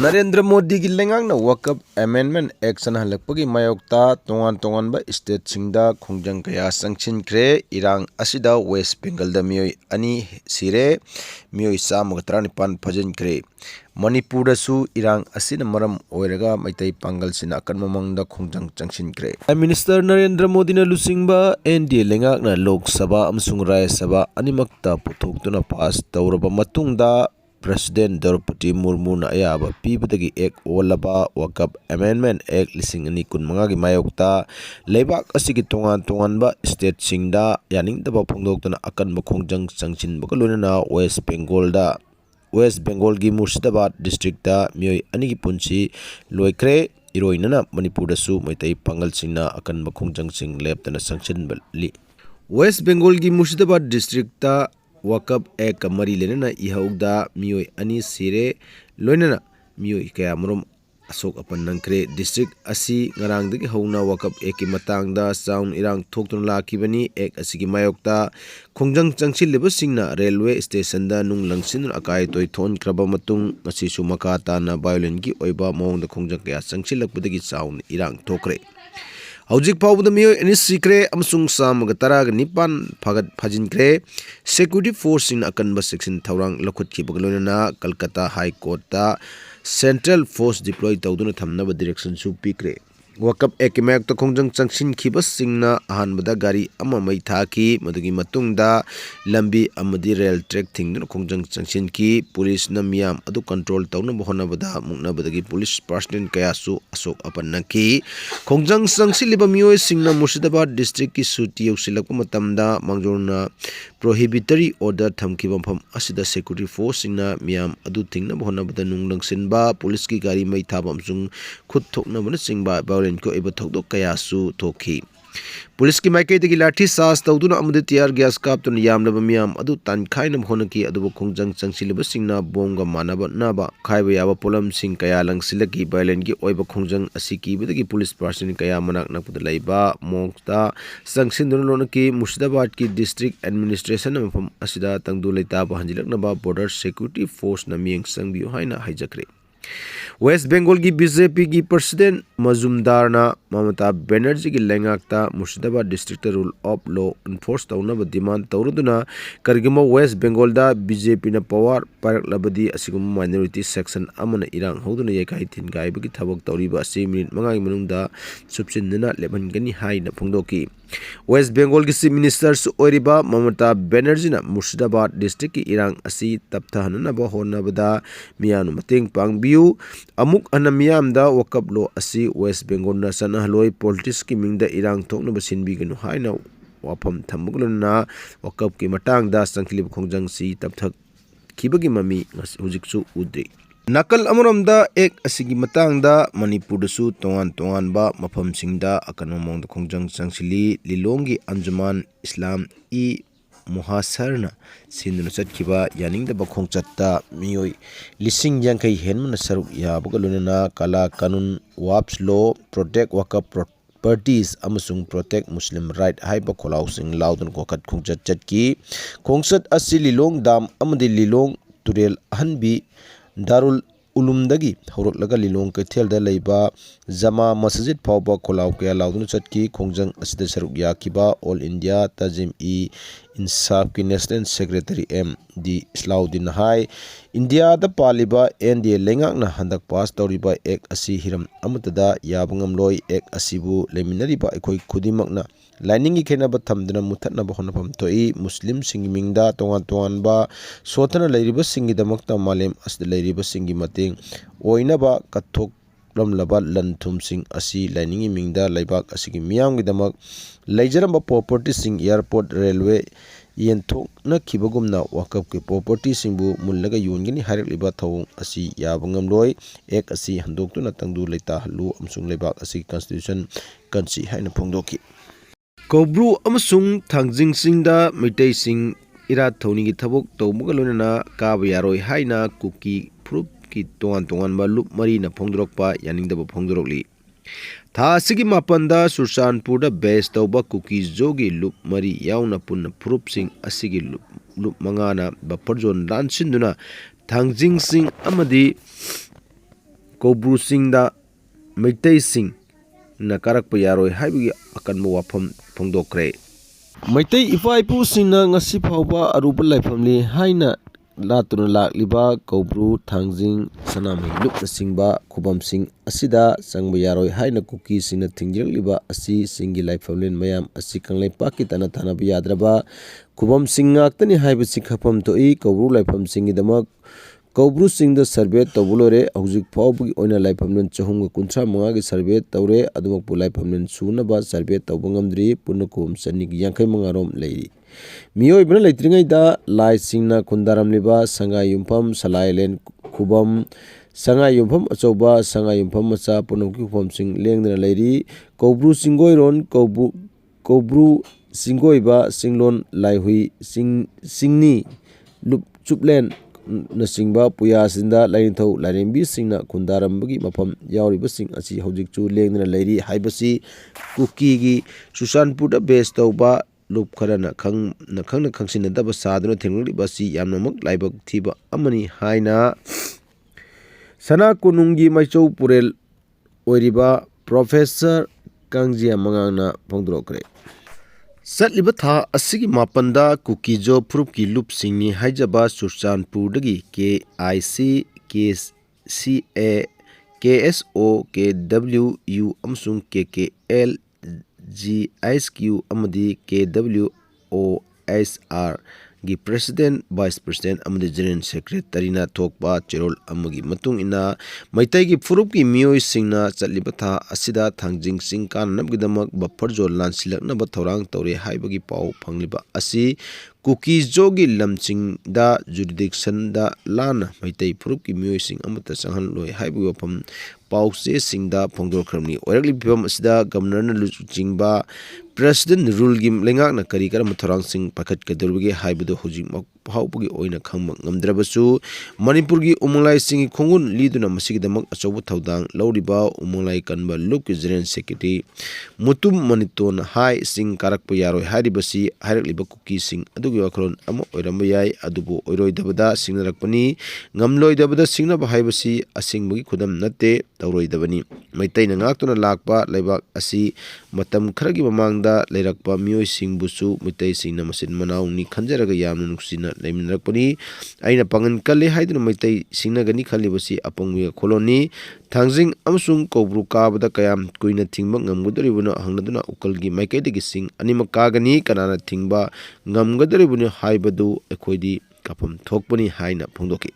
नरेंद्र मोदी की लेंगांगना वकअप amendment action हलकपगी मायोक्ता तोंगान तोंगानबा state सिंगदा खोंजंग कया संगसिनख्रे इरांग असिदा waste Bengal दा मियोय अनि सिरे मियोय 119 फजिनख्रे मणिपुर दसु इरांग असिना मरम ओइरगा मैतै पांगल सिना अकनममंगदा खोंजंग चंगसिनख्रे प्राइम मिनिस्टर नरेंद्र मोदी ना लुसिंगबा एनडीए लेंगांगना लोक सभा अमसुंग राज्य सभा अनिमक्ता पुथोक्तुना पास तौरबा मतुंगदा प्रेसिडेंट द्रौपदी मुर्मू ना अयाबा पीबदगी एक ओलबा वकअप अमेंडमेंट एक्ट 2025 की मायोक्ता लेबाक असिगी तोंगान तोंगानबा स्टेट सिंगदा यानिंगदबा फोंदोक्तुना अकनबा खोंजंग चंगसिनबगा लोइना वेस्ट बेंगल की मुर्शिदाबाद डिस्ट्रिक्ट मियोय अनि की पुंसी लोइख्रे इरोइनना मणिपुर दसु मैतै पांगल सिंगना अकनबा खोंजंग सिंग लेपतना संगसिनबली वेस्ट बेंगल की मुर्शिदाबाद डिस्ट्रिक्ट वकअप एक मरी लेना इहौदा मियोय अनि सिरे लोइना मियोय कया मरुम अशोक अपन नंख्रे डिस्ट्रिक्ट असी ngarangdagi howna wakap eki matangda sound irang thokton lakibani ek asigi mayokta khongjang changsilliba singna railway station da nung langsin akai toy thon kraba matung ngasi sumaka ta na violent gi oiba mawngda khongjang kaya changsilakpudagi sound irang thokre हौजिक फाउबदा मियोय अनि सिक्रे अमसुंग सामगा तराग निपान फागत फाजिनख्रे सिक्योरिटी फोर्स इन अकनबा सेक्शन थौरांग लखुतखिबगा लोइना कलकत्ता हाई कोर्ट ता सेंट्रल फोर्स डिप्लॉय तौदुना थमनबा डायरेक्शन सु पिक्रे वकअप एकिमैक तो खोंजंग चंगसिन खिबा सिंगना अहानबदा गाड़ी अमा मै थाकी मदुगी मतुंगदा लंबी अमदी रेल ट्रैक थिंगदुना खोंजंग चंगसिन की पुलिस न मियाम अदु कंट्रोल तौना होनबदा मुक्नबदगी पुलिस पर्सनल कयासु अशोक अपन नकी खोंजंग चंगसिलिबा मियोय सिंगना मुर्शिदाबाद डिस्ट्रिक्ट की सुटी यौसिलकपा मतमदा मांगजोरना प्रोहिबिटरी ऑर्डर थमखिबा फम असिदा सिक्योरिटी फोर्स सिंगना मियाम अदु थिंगना होनबदा नुंगलंगसिनबा पुलिस की गाड़ी मै थाबा अमसुंग खुद थोकनबना सिंगबा को एब थोकदोक कयासु थोखी पुलिस की माइकैदगी लाठी सास तौदुना अमदि टियर गैस कापतुना यामलबा मियाम अदु तानखाइना होनकी अदुबो खोंजंग चंगसिलिबा सिंगना बोंगा मानबा नाबा खाइबा याबा पोलम सिंग कया लंगसिलकी वायलेंट की ओइबा खोंजंग असि कीबदगी पुलिस पर्सन कया मनाक नकपदा लैबा मोक्ता चंगसिनदुना लोनकी मुर्शिदाबाद की डिस्ट्रिक्ट एडमिनिस्ट्रेशन मफम असिदा तंगदु लैताबा हंजिलकनबा बॉर्डर सिक्योरिटी फोर्स ना मियंग संगबियो हाइना हाइजक्रे वेस्ट बेंगल की बीजेपी की प्रेसिडेंट मजुमदार ममता बनर्जी की लेंगाक्ता Murshidabad district rule of law enforce तौनब डिमांड तौरुदुना करिगम वेस्ट बेंगल दा बीजेपी ना पावर पारकलबदी असिगुम माइनॉरिटी सेक्शन अमन इरांग हौदुना येकाई थिनगाइबगी थबक तौरिबा असि मिनिट 5 मनुंगदा सुपसिनना लेबनगनी हाइना फोंदोकी वेस्ट बेंगल की चीफ मिनिस्टर ओरिबा ममता बनर्जी ना मुर्शिदाबाद डिस्ट्रिक्ट की इरांग असि तप्थहनबा होनबदा मियानु मतेंग पांगबियु अमुक अन मियामदा वकअप लो असि वेस्ट बेंगल ना सनहलोय पॉलिटिक्स की मिंगदा इरांग थोकनबा सिनबिगनु हाइना वाफम थमबगलना वकअप की मटांगदा संखलिब खोंजंग सि तप्थक खिबगी ममी हुजिकसु उद्री नकल अमरमदा एक असिगी मतंगदा मणिपुर दसु तोंगान तोंगानबा मफमसिंगदा अकनमोंग खोंजंग चंगसिली लिलोंगी अंजुमान इस्लाम ई मुहासरना सिंदुना चटखिबा यानिंगदबा खोंगचत्ता मियोय लिसिंग यांखै हेनमना सरुक याबगलुना काला कानून वाप्स लॉ प्रोटेक्ट वकअप प्रॉपर्टीज अमसुंग प्रोटेक्ट मुस्लिम राइट हाइबा खोलाउसिंग लाउदन कोखत खोंगचत चटकी खोंगसत असि लिलोंग दाम अमदि लिलोंग तुरेल अहनबी दारुल उलुमदगी हौरकलगा लिलोंग कैथेलदा लैबा जमा मस्जिद फावबा खोलाव कया लाउदुना चटकी खोंजंग असिदा सरुक याकिबा ऑल इंडिया तजिम ई इंसाफ की national secretary M D Islahuddin हाई इंडिया दा पालिबा एनडीए लेंगाकना हंदक पास तौरिबा एक असि हिरम अमतदा याबंगमलोय एक असिबु लेमिनरिबा अखोय खुदिमकना लाइनिंग की खेनब थमदना मुथतनब होनफम थोई मुस्लिम सिंग मिंगदा तोंगान तोंगानबा सोथना लैरिबा सिंगी दमकता मालेम असद लैरिबा सिंगी मतेंग ओइनबा कथोक लमलबा लन थुमसिंग असि लाइनिंग मिंगदा लैबाक असिगी मियामगी दमक लैजरम प्रॉपर्टी सिंग एयरपोर्ट रेलवे येंथोकना खिबगुमना वकअप के प्रॉपर्टी सिंगबु मुल्लगा योनगनी हाइरकलिबा थौं असि याबंगमलोय एक असि हंदोक्तुना तंगदु लैता हल्लु अमसुंग लैबाक असि कॉन्स्टिट्यूशन कंसी हाइना फोंदोकी कौब्रू अमसुंग थांगजिंग सिंगदा मैतै सिंग इरा थौनी की थबक तौबगा लोनना काबा यारोय हाइना कुकी प्रूफ की तोंगान तोंगानबा लुप मरी ना फोंदोरकपा यानिंगदबा फोंदोरकली था सिगी मापंदा सुरसानपुर बेस तौबा कुकी जोगी लुप मरी याउना पुन्ना प्रूफ सिंग असिगी लुप मंगाना बफर जोन लानसिंदुना थांगजिंग सिंग अमदी ꯀꯧꯕ꯭ꯔꯨꯁꯤꯡꯗ ꯃꯩꯇꯩꯁꯤꯡꯅ ꯀꯥꯔꯛꯄ ꯌꯥꯔꯣꯏ ꯍꯥꯏꯕꯒꯤ ꯑꯀꯟꯕ ꯋꯥꯐꯝ ꯐꯣꯡꯗꯣꯛꯈ꯭ꯔꯦ꯫ ꯃꯩꯇꯩ ꯏꯄꯥ ꯏꯄꯨꯁꯤꯡꯅ ꯉꯁꯤ ꯐꯥꯎꯕ ꯑꯔꯨꯕ ꯂꯥꯏꯐꯝꯅꯤ ꯍꯥꯏꯅ ꯂꯥꯠꯇꯨꯅ ꯂꯥꯛꯂꯤꯕ ꯀꯧꯕ꯭ꯔꯨ, ꯊꯥꯡꯖꯤꯡ, ꯁꯅꯥꯃꯍꯤ ꯂꯨꯞꯅꯆꯤꯡꯕ ꯈꯨꯕꯝꯁꯤꯡ ꯑꯁꯤꯗ ꯆꯪꯕ ꯌꯥꯔꯣꯏ ꯍꯥꯏꯅ ꯀꯨꯀꯤꯁꯤꯡꯅ ꯊꯤꯡꯖꯤꯜꯂꯛꯂꯤꯕ ꯑꯁꯤ ꯆꯤꯡꯒꯤ ꯂꯥꯏꯐꯝꯂꯦꯟ ꯃꯌꯥꯝ ꯑꯁꯤ ꯀꯪꯂꯩꯄꯥꯛꯀꯤ ꯇꯠꯅ ꯊꯥꯅꯕ ꯌꯥꯗ꯭ꯔꯕ ꯈꯨꯕꯝꯁꯤꯡ ꯉꯥꯛꯇꯅꯤ ꯍꯥꯏꯕꯁꯤ ꯈꯪꯐꯝ ꯊꯣꯛꯏ꯫ ꯀꯧꯕ꯭ꯔꯨ ꯂꯥꯏꯐꯝꯁꯤꯡꯒꯤꯗꯃꯛ ꯀꯧꯕ꯭ꯔꯨ ꯆꯤꯡꯗ ꯁꯔꯚꯦ ꯇꯧꯕ ꯂꯣꯏꯔꯦ꯫ ꯍꯧꯖꯤꯛ ꯐꯥꯎꯕꯒꯤ ꯑꯣꯏꯅ ꯂꯥꯏꯐꯝꯂꯦꯟ 395ꯒꯤ ꯁꯔꯚꯦ ꯇꯧꯔꯦ꯫ ꯑꯗꯨꯃꯛꯄꯨ ꯂꯥꯏꯐꯝꯂꯦꯟ ꯁꯨꯅꯕ ꯁꯔꯚꯦ ꯇꯧꯕ ꯉꯝꯗ꯭ꯔꯤ꯫ ꯄꯨꯟꯅ ꯈꯨꯕꯝ 285 ꯔꯣꯝ ꯂꯩꯔꯤ꯫ ꯃꯤꯑꯣꯏꯕꯅ ꯂꯩꯇ꯭ꯔꯤꯉꯩꯗ ꯂꯥꯏꯁꯤꯡꯅ ꯈꯨꯟꯗꯥꯔꯝꯂꯤꯕ ꯁꯉꯥꯏ ꯌꯨꯝꯐꯝ, ꯁꯂꯥꯏꯂꯦꯟ ꯈꯨꯕꯝ, ꯁꯉꯥꯏ ꯌꯨꯝꯐꯝ ꯑꯆꯧꯕ, ꯁꯉꯥꯏ ꯌꯨꯝꯐꯝ ꯃꯆꯥ ꯄꯨꯝꯅꯃꯛꯀꯤ ꯈꯨꯕꯝꯁꯤꯡ ꯂꯦꯡꯗꯅ ꯂꯩꯔꯤ꯫ ꯀꯧꯕ꯭ꯔꯨ ꯆꯤꯡꯒꯣꯏꯔꯣꯟ, ꯀꯧꯕ꯭ꯔꯨ ꯆꯤꯡꯒꯣꯏꯕ, ꯆꯤꯡꯂꯣꯟ ꯂꯥꯏꯍꯨꯏ, ꯆꯤꯡꯅꯤ, ꯆꯨꯞꯂꯦꯟ ꯅꯆꯤꯡꯕ ꯄꯨꯌꯥꯁꯤꯡꯗ ꯂꯥꯏꯅꯤꯡꯊꯧ ꯂꯥꯏꯔꯦꯝꯕꯤꯁꯤꯡꯅ ꯈꯨꯟꯗꯥꯔꯝꯕꯒꯤ ꯃꯐꯝ ꯌꯥꯎꯔꯤꯕꯁꯤꯡ ꯑꯁꯤ ꯍꯧꯖꯤꯛꯁꯨ ꯂꯦꯡꯗꯅ ꯂꯩꯔꯤ ꯍꯥꯏꯕꯁꯤ ꯀꯨꯀꯤꯒꯤ ꯆꯨꯔꯆꯥꯟꯄꯨꯔꯗ ꯕꯦꯖ ꯇꯧꯕ ꯂꯨꯞ ꯈꯔꯅ ꯈꯪꯅ ꯈꯪꯁꯤꯟꯅꯗꯕ ꯁꯥꯗꯨꯅ ꯊꯦꯡꯅꯔꯤꯕ ꯑꯁꯤ ꯌꯥꯝꯅꯃꯛ ꯂꯥꯏꯕꯛ ꯊꯤꯕ ꯑꯃꯅꯤ ꯍꯥꯏꯅ ꯁꯅꯥ ꯀꯣꯅꯨꯡꯒꯤ ꯃꯩꯆꯧ ꯄꯨꯔꯦꯜ ꯑꯣꯏꯔꯤꯕ ꯄ꯭ꯔꯣꯐꯦꯁꯔ ꯀꯥꯡꯖꯤꯌꯥ ꯃꯉꯥꯡꯅ ꯐꯣꯡꯗꯣꯛꯈ꯭ꯔꯦ꯫ ꯆꯠꯂꯤꯕ ꯊꯥ ꯑꯁꯤꯒꯤ 7ꯗ ꯀꯨꯀꯤꯖꯣ ꯐꯨꯔꯨꯞꯀꯤ ꯂꯨꯞꯁꯤꯡꯅꯤ ꯍꯥꯏꯖꯕ ꯆꯨꯔꯆꯥꯟꯄꯨꯔꯗꯒꯤ KIC, KCA, KSO, KWU ꯑꯃꯁꯨꯡ KKL, GHQ ꯑꯃꯗꯤ KWOSR ꯒꯤ ꯄ꯭ꯔꯦꯁꯤꯗꯦꯟꯠ, ꯚꯥꯏꯁ ꯄ꯭ꯔꯦꯁꯤꯗꯦꯟꯠ ꯑꯃꯗꯤ ꯖꯦꯅꯔꯦꯜ ꯁꯦꯀ꯭ꯔꯦꯇꯔꯤꯅ ꯊꯣꯛꯄ ꯆꯦꯔꯣꯜ ꯑꯃꯒꯤ ꯃꯇꯨꯡ ꯏꯟꯅ ꯃꯩꯇꯩꯒꯤ ꯐꯨꯔꯨꯞꯀꯤ ꯃꯤꯑꯣꯏꯁꯤꯡꯅ ꯆꯠꯂꯤꯕ ꯊꯥ ꯑꯁꯤꯗ ꯊꯥꯡꯖꯤꯡ ꯆꯤꯡ ꯀꯥꯅꯅꯕꯒꯤꯗꯃꯛ ꯕꯐꯔ ꯖꯣꯟ ꯂꯥꯟꯁꯤꯜꯂꯛꯅꯕ ꯊꯧꯔꯥꯡ ꯇꯧꯔꯦ ꯍꯥꯏꯕꯒꯤ ꯄꯥꯎ ꯐꯪꯂꯤꯕ ꯑꯁꯤ ꯀꯨꯀꯤꯖꯣꯒꯤ ꯂꯝꯁꯤꯡꯗ ꯖꯨꯔꯤꯗꯤꯛꯁꯟꯗ ꯂꯥꯟꯅ ꯃꯩꯇꯩ ꯐꯨꯔꯨꯞꯀꯤ ꯃꯤꯑꯣꯏꯁꯤꯡ ꯑꯃꯠꯇ ꯆꯪꯍꯜꯂꯣꯏ ꯍꯥꯏꯕꯒꯤ ꯋꯥꯐꯝ ꯄꯥꯎꯆꯦꯁꯤꯡꯗ ꯐꯣꯡꯗꯣꯛꯈ꯭ꯔꯕꯅꯤ꯫ ꯑꯣꯏꯔꯛꯂꯤꯕ ꯐꯤꯚꯝ ꯑꯁꯤꯗ ꯒꯚꯔꯅꯔꯅ ꯂꯨꯆꯤꯡꯕ ꯄ꯭ꯔꯦꯁꯤꯗꯦꯟꯠ ꯔꯨꯜꯒꯤ ꯂꯩꯉꯥꯛꯅ ꯀꯔꯤ ꯀꯔꯝꯕ ꯊꯧꯔꯥꯡꯁꯤꯡ ꯄꯥꯏꯈꯠꯀꯗꯧꯔꯤꯕꯒꯦ ꯍꯥꯏꯕꯗꯨ ꯍꯧꯖꯤꯛ ꯐꯥꯎꯕꯒꯤ ꯑꯣꯏꯅ ꯈꯪꯕ ꯉꯝꯗ꯭ꯔꯕꯁꯨ ꯃꯅꯤꯄꯨꯔꯒꯤ ꯎꯃꯪ ꯂꯥꯏꯁꯤꯡꯒꯤ ꯈꯣꯡꯒꯨꯟ ꯂꯤꯗꯨꯅ ꯃꯁꯤꯒꯤꯗꯃꯛ ꯑꯆꯧꯕ ꯊꯧꯗꯥꯡ ꯂꯧꯔꯤꯕ ꯎꯃꯪ ꯂꯥꯏ ꯀꯟꯕ ꯂꯨꯞꯀꯤ ꯖꯦꯅꯔꯦꯜ ꯁꯦꯀ꯭ꯔꯦꯇꯔꯤ ꯃꯨꯇꯨꯝ ꯃꯅꯤꯇꯣꯟꯅ ꯍꯥꯏ ꯆꯤꯡ ꯀꯥꯔꯛꯄ ꯌꯥꯔꯣꯏ ꯍꯥꯏꯔꯤꯕꯁꯤ ꯍꯥꯏꯔꯛꯂꯤꯕ ꯀꯨꯀꯤꯁꯤꯡ ꯑꯗꯨꯒꯤ ꯋꯥꯈꯜꯂꯣꯟ ꯑꯃ ꯑꯣꯏꯔꯝꯕ ꯌꯥꯏ, ꯑꯗꯨꯕꯨ ꯑꯣꯏꯔꯣꯏꯗꯕꯗ ꯁꯤꯡꯅꯔꯛꯄꯅꯤ꯫ ꯉꯝꯂꯣꯏꯗꯕꯗ ꯁꯤꯡꯅꯕ ꯍꯥꯏꯕꯁꯤ ꯑꯁꯦꯡꯕꯒꯤ ꯈꯨꯗꯝ ꯅꯠꯇꯦ, ꯇꯧꯔꯣꯏꯗꯕꯅꯤ꯫ ꯃꯩꯇꯩꯅ ꯉꯥꯛꯇꯨꯅ ꯂꯥꯛꯄ ꯂꯩꯕꯥꯛ ꯑꯁꯤ ꯃꯇꯝ ꯈꯔꯒꯤ ꯃꯃꯥꯡꯗ ꯂꯩꯔꯛꯄ ꯃꯤꯑꯣꯏꯁꯤꯡꯕꯨꯁꯨ ꯃꯩꯇꯩꯁꯤꯡꯅ ꯃꯆꯤꯟ ꯃꯅꯥꯎꯅꯤ ꯈꯟꯖꯔꯒ ꯌꯥꯝꯅ ꯅꯨꯡꯁꯤꯅ ꯂꯩꯃꯤꯟꯅꯔꯛꯄꯅꯤ꯫ ꯑꯩꯅ ꯄꯥꯡꯒꯟ ꯀꯜꯂꯤ ꯍꯥꯏꯗꯨꯅ ꯃꯩꯇꯩ ꯁꯤꯡꯅꯒꯅꯤ ꯈꯜꯂꯤꯕꯁꯤ ꯑꯄꯪꯕ ꯋꯥꯈꯜꯂꯣꯟꯅꯤ꯫ ꯊꯥꯡꯖꯤꯡ ꯑꯃꯁꯨꯡ ꯀꯧꯕ꯭ꯔꯨ ꯀꯥꯕꯗ ꯀꯌꯥꯝ ꯀꯨꯏꯅ ꯊꯤꯡꯕ ꯉꯝꯒꯗꯧꯔꯤꯕꯅꯣ ꯍꯪꯅꯗꯨꯅ ꯎꯀꯜꯒꯤ ꯃꯥꯏꯀꯩꯗꯒꯤ ꯆꯤꯡ ꯑꯅꯤꯃꯛ ꯀꯥꯒꯅꯤ꯫ ꯀꯅꯥꯅ ꯊꯤꯡꯕ ꯉꯝꯒꯗꯧꯔꯤꯕꯅꯣ ꯍꯥꯏꯕꯗꯨ ꯑꯩꯈꯣꯏꯗꯤ ꯀꯥꯐꯝ ꯊꯣꯛꯄꯅꯤ ꯍꯥꯏꯅ ꯐꯣꯡꯗꯣꯛꯈꯤ꯫